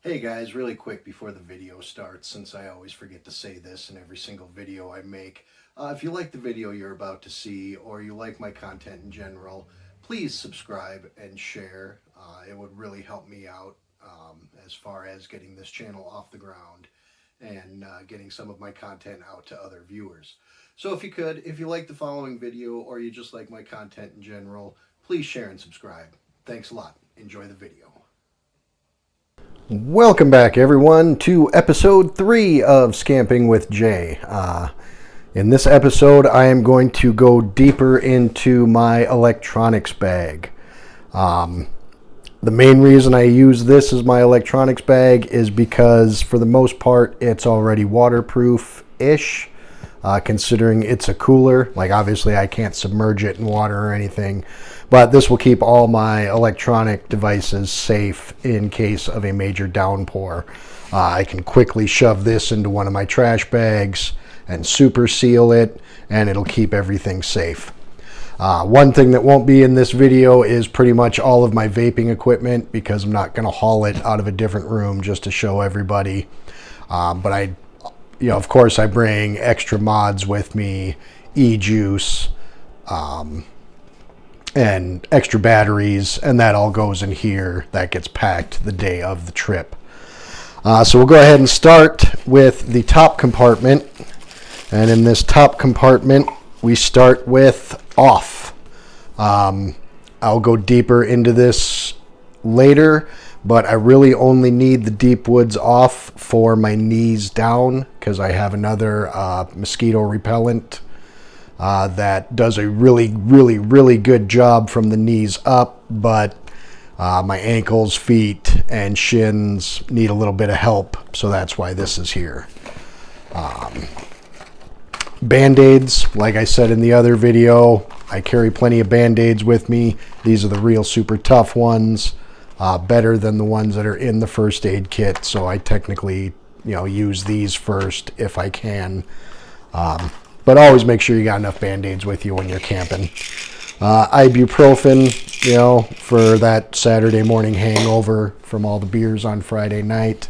Hey guys, really quick before the video starts, since I always forget to say this in every single video I make. If you like the video you're about to see, or you like my content in general, please subscribe and share. It would really help me out as far as getting this channel off the ground and getting some of my content out to other viewers. So if you like the following video, or you just like my content in general, please share and subscribe. Thanks a lot. Enjoy the video. Welcome back, everyone, to episode 3 of Scamping with Jay. In this episode, I am going to go deeper into my electronics bag. The main reason I use this as my electronics bag is because, for the most part, it's already waterproof-ish, considering it's a cooler. Like, obviously, I can't submerge it in water or anything, but this will keep all my electronic devices safe in case of a major downpour. I can quickly shove this into one of my trash bags and super seal it, and it'll keep everything safe. One thing that won't be in this video is pretty much all of my vaping equipment, because I'm not going to haul it out of a different room just to show everybody. But of course, I bring extra mods with me, e-juice, and extra batteries, and that all goes in here. That gets packed the day of the trip. So we'll go ahead and start with the top compartment. And in this top compartment, we start with off. I'll go deeper into this later, but I really only need the deep woods off for my knees down, because I have another mosquito repellent that does a really good job from the knees up, but my ankles, feet, and shins need a little bit of help, so that's why this is here. Band-Aids, like I said in the other video, I carry plenty of Band-Aids with me. These are the real super tough ones, better than the ones that are in the first aid kit, so I technically use these first if I can. But always make sure you got enough Band-Aids with you when you're camping. Ibuprofen, for that Saturday morning hangover from all the beers on Friday night.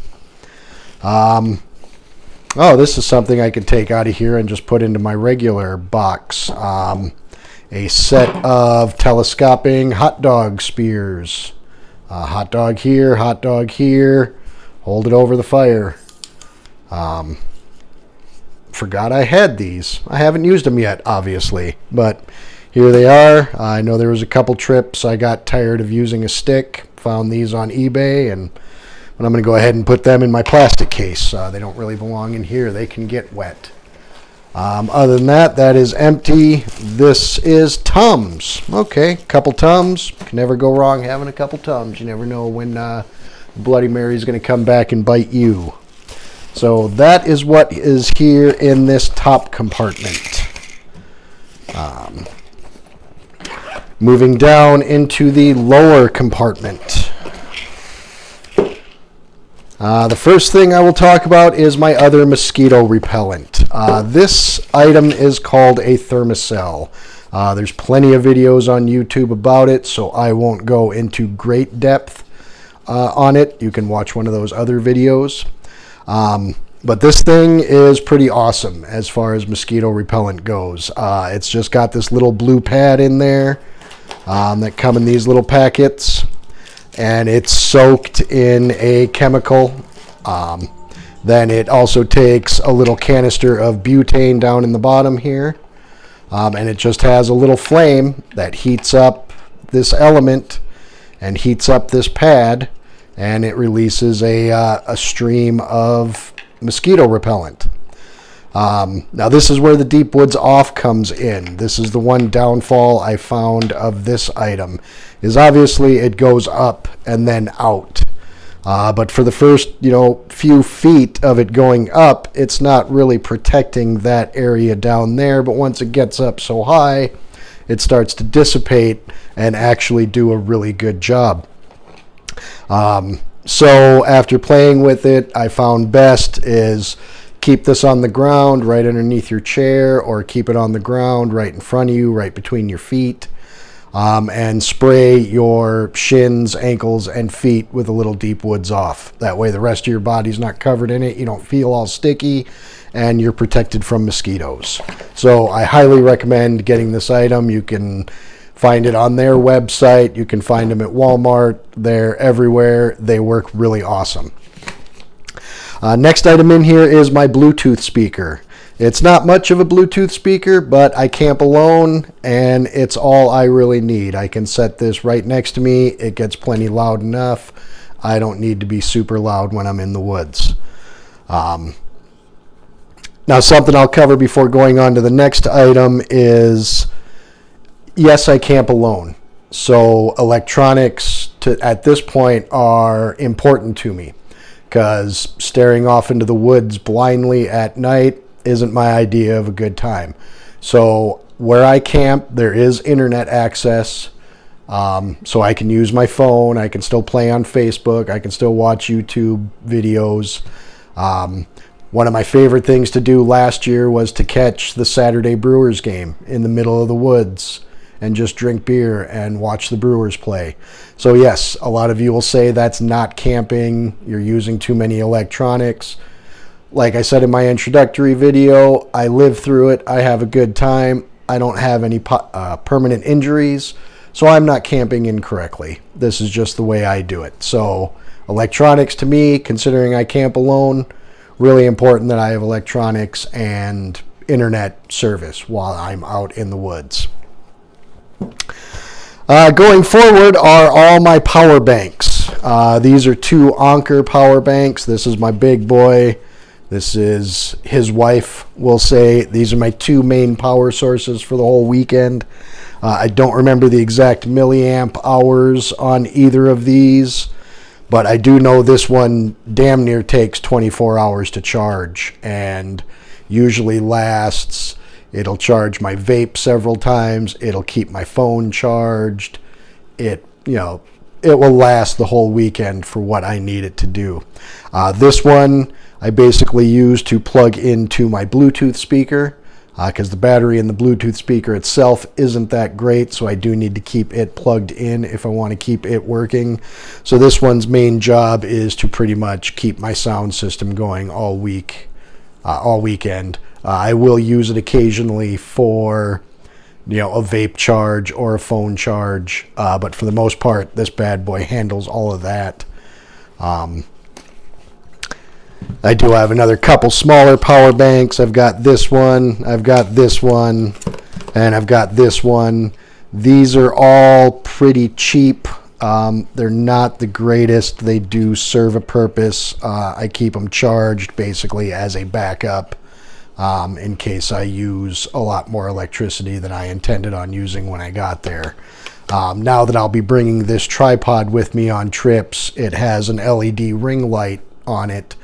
This is something I could take out of here and just put into my regular box. A set of telescoping hot dog spears. Hot dog here, hold it over the fire. Forgot I had these. I haven't used them yet, obviously, but here they are. I know there was a couple trips I got tired of using a stick, found these on eBay, and I'm going to go ahead and put them in my plastic case. They don't really belong in here. They can get wet. Other than that, that is empty. This is Tums. Okay, couple Tums. Can never go wrong having a couple Tums. You never know when Bloody Mary is going to come back and bite you. So that is what is here in this top compartment. Moving down into the lower compartment. The first thing I will talk about is my other mosquito repellent. This item is called a Thermacell. There's plenty of videos on YouTube about it, so I won't go into great depth on it. You can watch one of those other videos. But this thing is pretty awesome as far as mosquito repellent goes. It's just got this little blue pad in there that come in these little packets, and it's soaked in a chemical. Then it also takes a little canister of butane down in the bottom here, and it just has a little flame that heats up this element and heats up this pad, and it releases a stream of mosquito repellent. Now this is where the Deep Woods Off comes in. This is the one downfall I found of this item, is obviously it goes up and then out. But for the first, few feet of it going up, it's not really protecting that area down there. But once it gets up so high, it starts to dissipate and actually do a really good job. So after playing with it, I found best is keep this on the ground right underneath your chair, or keep it on the ground right in front of you, right between your feet. and spray your shins, ankles, and feet with a little deep woods off. That way the rest of your body's not covered in it. You don't feel all sticky, and you're protected from mosquitoes. So I highly recommend getting this item. You can find it on their website. You can find them at Walmart. They're everywhere. They work really awesome. Next item in here is my Bluetooth speaker. It's not much of a Bluetooth speaker, but I camp alone, and it's all I really need. I can set this right next to me. It gets plenty loud enough. I don't need to be super loud when I'm in the woods. Now, something I'll cover before going on to the next item is, yes, I camp alone. So electronics at this point are important to me, because staring off into the woods blindly at night isn't my idea of a good time. So where I camp, there is internet access, so I can use my phone. I can still play on Facebook. I can still watch YouTube videos. One of my favorite things to do last year was to catch the Saturday Brewers game in the middle of the woods and just drink beer and watch the Brewers play. So yes, a lot of you will say that's not camping. You're using too many electronics. Like I said in my introductory video, I live through it. I have a good time. I don't have any permanent injuries, so I'm not camping incorrectly. This is just the way I do it. So electronics to me, considering I camp alone, really important that I have electronics and internet service while I'm out in the woods. Going forward are all my power banks. These are 2 Anker power banks. This is my big boy. This is his wife, will say. These are my 2 main power sources for the whole weekend. I don't remember the exact milliamp hours on either of these, but I do know this one damn near takes 24 hours to charge and usually lasts. It'll charge my vape several times. It'll keep my phone charged. It will last the whole weekend for what I need it to do. This one I basically use to plug into my Bluetooth speaker, because the battery in the Bluetooth speaker itself isn't that great, so I do need to keep it plugged in if I want to keep it working. So this one's main job is to pretty much keep my sound system going all weekend. I will use it occasionally for a vape charge or a phone charge, but for the most part, this bad boy handles all of that. I do have another couple smaller power banks. I've got this one, I've got this one, and I've got this one. These are all pretty cheap. They're not the greatest. They do serve a purpose. I keep them charged basically as a backup in case I use a lot more electricity than I intended on using when I got there. Now that I'll be bringing this tripod with me on trips, it has an LED ring light on it.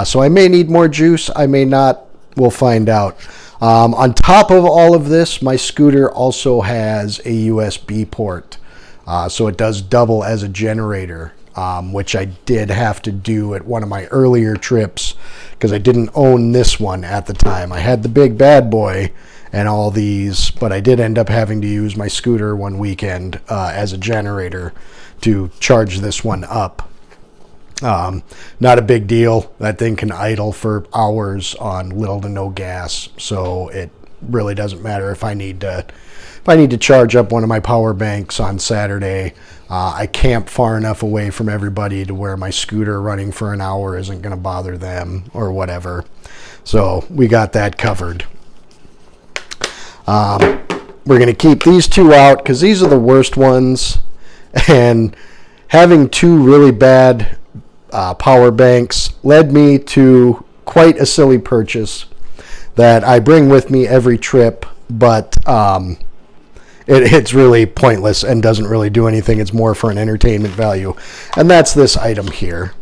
So I may need more juice, I may not, we'll find out. On top of all of this, my scooter also has a USB port. So it does double as a generator, which I did have to do at one of my earlier trips because I didn't own this one at the time. I had the big bad boy and all these, but I did end up having to use my scooter one weekend as a generator to charge this one up. Not a big deal. That thing can idle for hours on little to no gas, so it really doesn't matter if I need to charge up one of my power banks on Saturday. I camp far enough away from everybody to where my scooter running for an hour isn't going to bother them or whatever. So we got that covered. We're going to keep these 2 out because these are the worst ones, and having 2 really bad power banks led me to quite a silly purchase that I bring with me every trip, but it's really pointless and doesn't really do anything. It's more for an entertainment value, and that's this item here.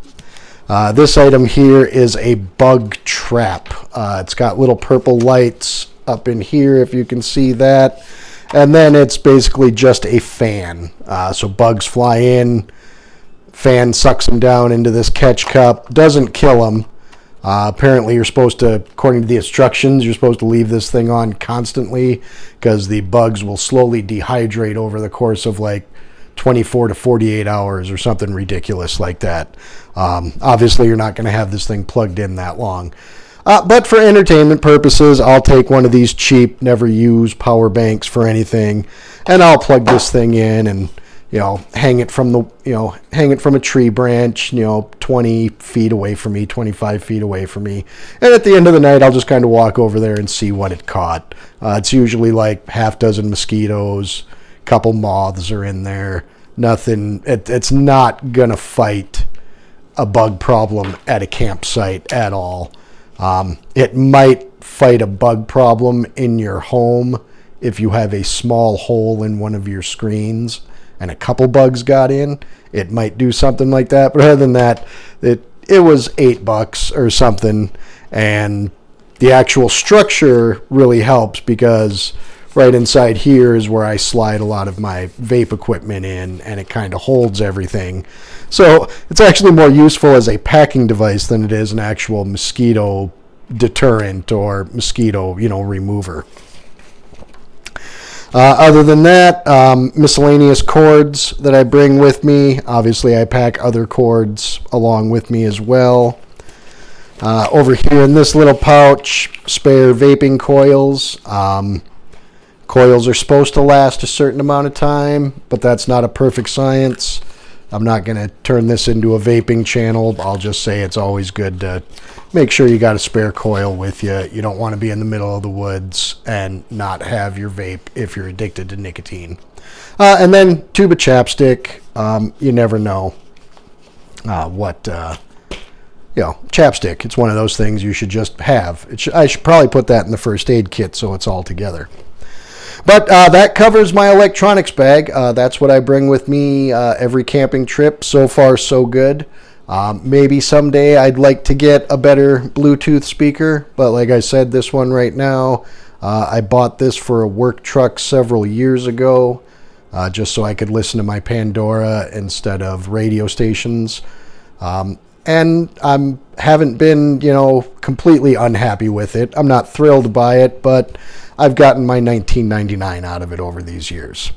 This item here is a bug trap. It's got little purple lights up in here, if you can see that, and then it's basically just a fan. So bugs fly in, fan sucks them down into this catch cup, doesn't kill them, Apparently, you're supposed to, according to the instructions, you're supposed to leave this thing on constantly because the bugs will slowly dehydrate over the course of like 24 to 48 hours or something ridiculous like that. Obviously, you're not going to have this thing plugged in that long. But for entertainment purposes, I'll take one of these cheap, never used power banks for anything, and I'll plug this thing in and hang it from a tree branch, 20 feet away from me, 25 feet away from me. And at the end of the night, I'll just kind of walk over there and see what it caught. It's usually like half dozen mosquitoes, couple moths are in there. Nothing. It's not gonna fight a bug problem at a campsite at all. It might fight a bug problem in your home if you have a small hole in one of your screens and a couple bugs got in. It might do something like that, but other than that, it was $8 or something, and the actual structure really helps because right inside here is where I slide a lot of my vape equipment in, and it kind of holds everything. So it's actually more useful as a packing device than it is an actual mosquito deterrent or mosquito, remover. Other than that, miscellaneous cords that I bring with me. Obviously, I pack other cords along with me as well. Over here in this little pouch, spare vaping coils. Coils are supposed to last a certain amount of time, but that's not a perfect science. I'm not going to turn this into a vaping channel. I'll just say it's always good to make sure you got a spare coil with you. You don't want to be in the middle of the woods and not have your vape if you're addicted to nicotine. And then tube of chapstick. You never know chapstick. It's one of those things you should just have. I should probably put that in the first aid kit so it's all together. But that covers my electronics bag. That's what I bring with me every camping trip. So far, so good. Maybe someday I'd like to get a better Bluetooth speaker. But like I said, this one right now, I bought this for a work truck several years ago just so I could listen to my Pandora instead of radio stations. And I haven't been, completely unhappy with it. I'm not thrilled by it, but I've gotten my $19.99 out of it over these years.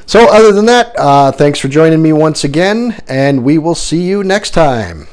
So other than that, thanks for joining me once again, and we will see you next time.